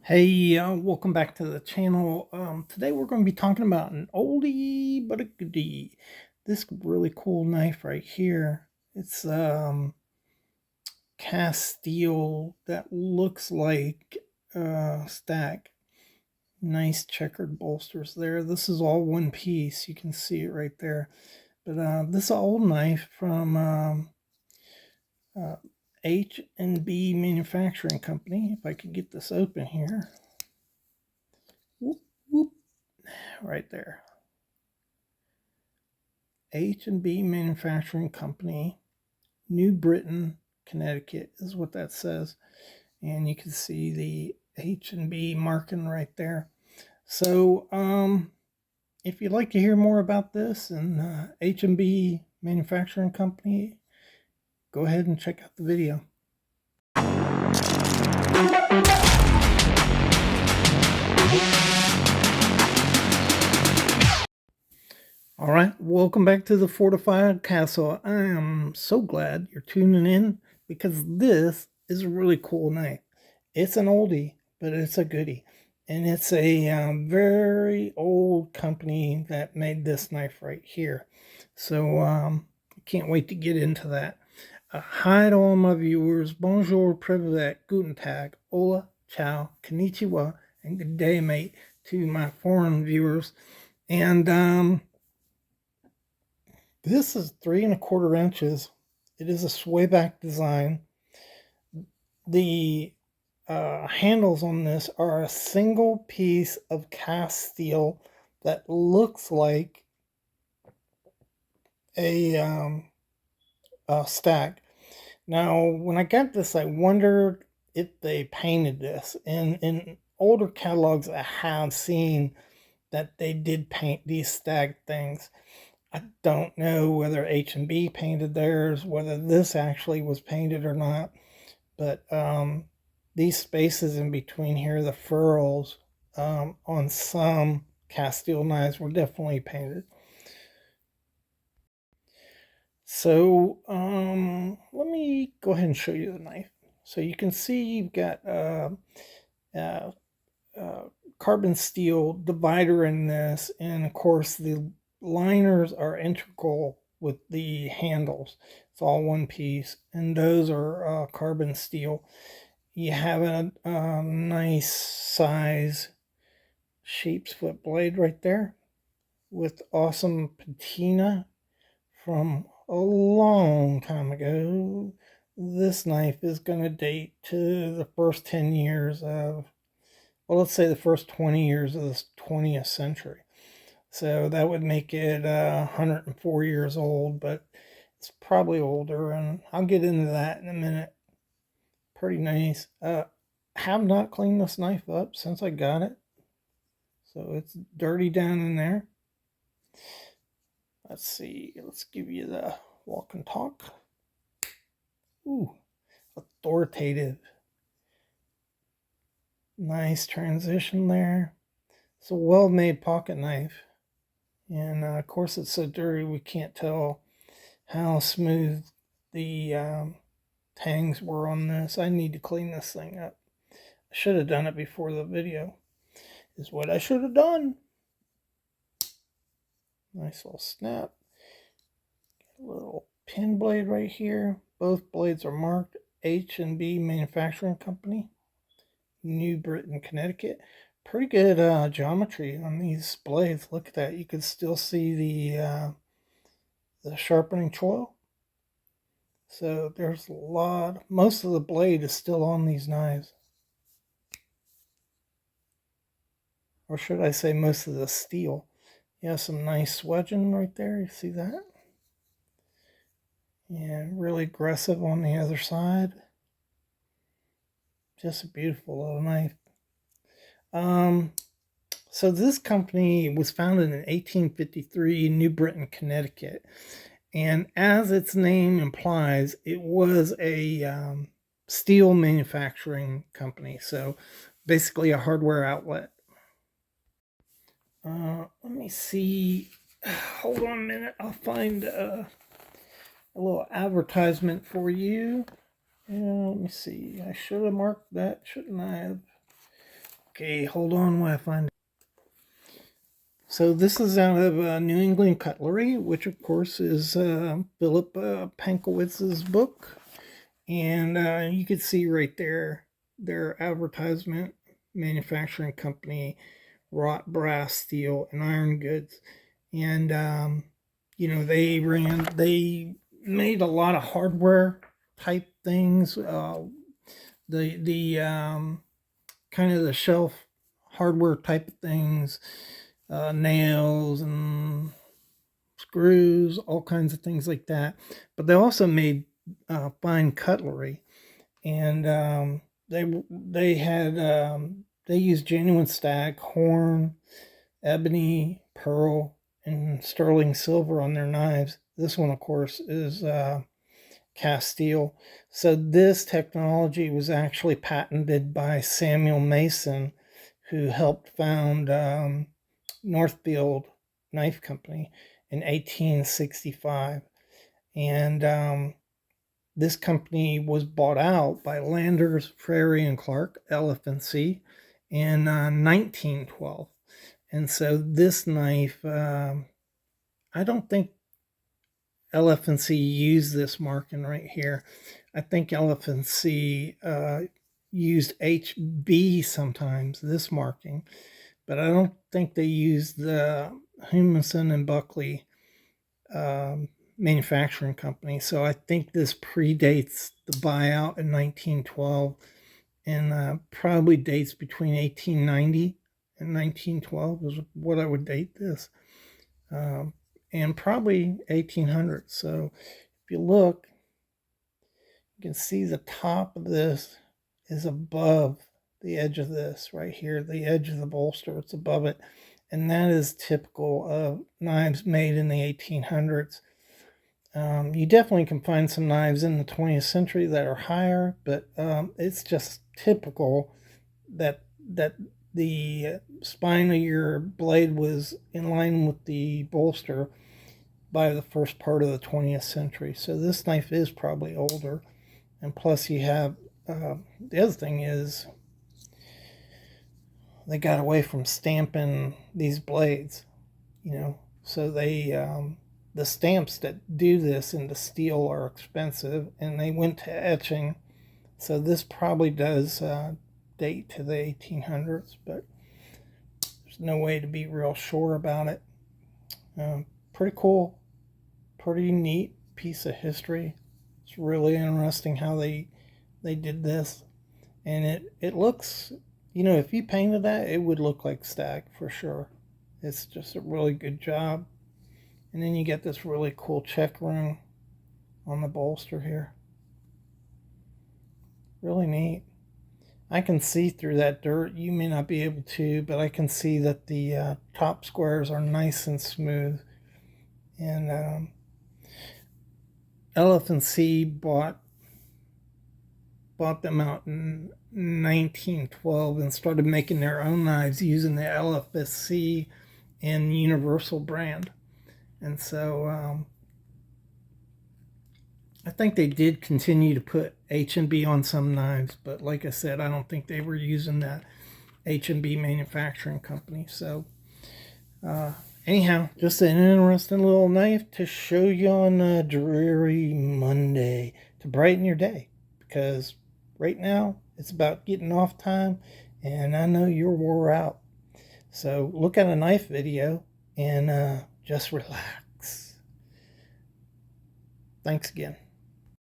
Hey, welcome back to the channel. Today we're going to be talking about an oldie but a goodie. This really cool knife right here. It's cast steel that looks like stack. Nice checkered bolsters there. This is all one piece. You can see it right there. But this is an old knife from H&B Manufacturing Company. If I could get this open here. Whoop, whoop. Right there. H&B Manufacturing Company, New Britain, Connecticut is what that says. And you can see the H&B marking right there. So if you'd like to hear more about this and H&B Manufacturing Company, go ahead and check out the video. All right, welcome back to the Fortified Castle. I am so glad you're tuning in because this is a really cool knife. It's an oldie, but it's a goodie. And it's a very old company that made this knife right here. So I can't wait to get into that. Hi to all my viewers. Bonjour, privet, guten tag, hola, ciao, konnichiwa, and good day, mate, to my foreign viewers. And this is 3¼ inches. It is a swayback design. The handles on this are a single piece of cast steel that looks like a stack. Now, when I got this, I wondered if they painted this. And in older catalogs, I have seen that they did paint these stacked things. I don't know whether H&B painted theirs, whether this actually was painted or not. But these spaces in between here, the furrows on some cast steel knives were definitely painted. So let me go ahead and show you the knife. So you can see you've got carbon steel divider in this, and of course the liners are integral with the handles. It's all one piece, and those are carbon steel. You have a nice size sheep's foot blade right there with awesome patina from a long time ago. This knife is going to date to the first 10 years of, well, let's say the first 20 years of the 20th century. So that would make it 104 years old, but it's probably older, and I'll get into that in a minute. Pretty nice. Have not cleaned this knife up since I got it, so it's dirty down in there. Let's see. Let's give you the walk and talk. Ooh, authoritative. Nice transition there. It's a well-made pocket knife, and of course it's so dirty we can't tell how smooth the tangs were on this. I need to clean this thing up. I should have done it before the video, is what I should have done. Nice little snap. A little pin blade right here. Both blades are marked H&B Manufacturing Company, New Britain, Connecticut. Pretty good geometry on these blades. Look at that. You can still see the sharpening choil. So there's a lot. Most of the blade is still on these knives. Or should I say most of the steel. You have some nice swedging right there. You see that? And really aggressive on the other side. Just a beautiful little knife. So this company was founded in 1853 in New Britain, Connecticut. And as its name implies, it was a steel manufacturing company. So basically a hardware outlet. Let me see. Hold on a minute. I'll find a little advertisement for you. Let me see. I should have marked that, shouldn't I have? Okay, hold on while I find it. So this is out of New England Cutlery, which of course is Philip Pankowitz's book. And you can see right there their advertisement, manufacturing company, wrought brass, steel, and iron goods. And they made a lot of hardware type things. The kind of the shelf hardware type of things, nails and screws, all kinds of things like that. But they also made fine cutlery, and they used genuine stag, horn, ebony, pearl, and sterling silver on their knives. This one, of course, is cast steel. So this technology was actually patented by Samuel Mason, who helped found Northfield Knife Company in 1865. And this company was bought out by Landers, Frary, and Clark, LF&C, in 1912. And so this knife, I don't think LF&C used this marking right here. I think LF&C used HB sometimes, this marking, but I don't think they used the Humeson and Beckley manufacturing company. So I think this predates the buyout in 1912 and probably dates between 1890 and 1912 is what I would date this. And probably 1800. So if you look, you can see the top of this is above the edge of this right here, the edge of the bolster, it's above it. And that is typical of knives made in the 1800s. You definitely can find some knives in the 20th century that are higher, but it's just typical that the spine of your blade was in line with the bolster by the first part of the 20th century. So this knife is probably older. And plus you have, the other thing is, they got away from stamping these blades, so the stamps that do this into steel are expensive, and they went to etching. So this probably does date to the 1800s, but there's no way to be real sure about it. Pretty cool, pretty neat piece of history. It's really interesting how they did this, and it looks, if you painted that, it would look like stag for sure. It's just a really good job. And then you get this really cool check ring on the bolster here. Really neat. I can see through that dirt. You may not be able to, but I can see that the top squares are nice and smooth. And LF&C bought them out in 1912 and started making their own knives using the LF&C and Universal brand. And so I think they did continue to put H&B on some knives, but like I said, I don't think they were using that H&B manufacturing company. So anyhow, just an interesting little knife to show you on a dreary Monday to brighten your day, because right now it's about getting off time and I know you're wore out. So look at a knife video and just relax. Thanks again.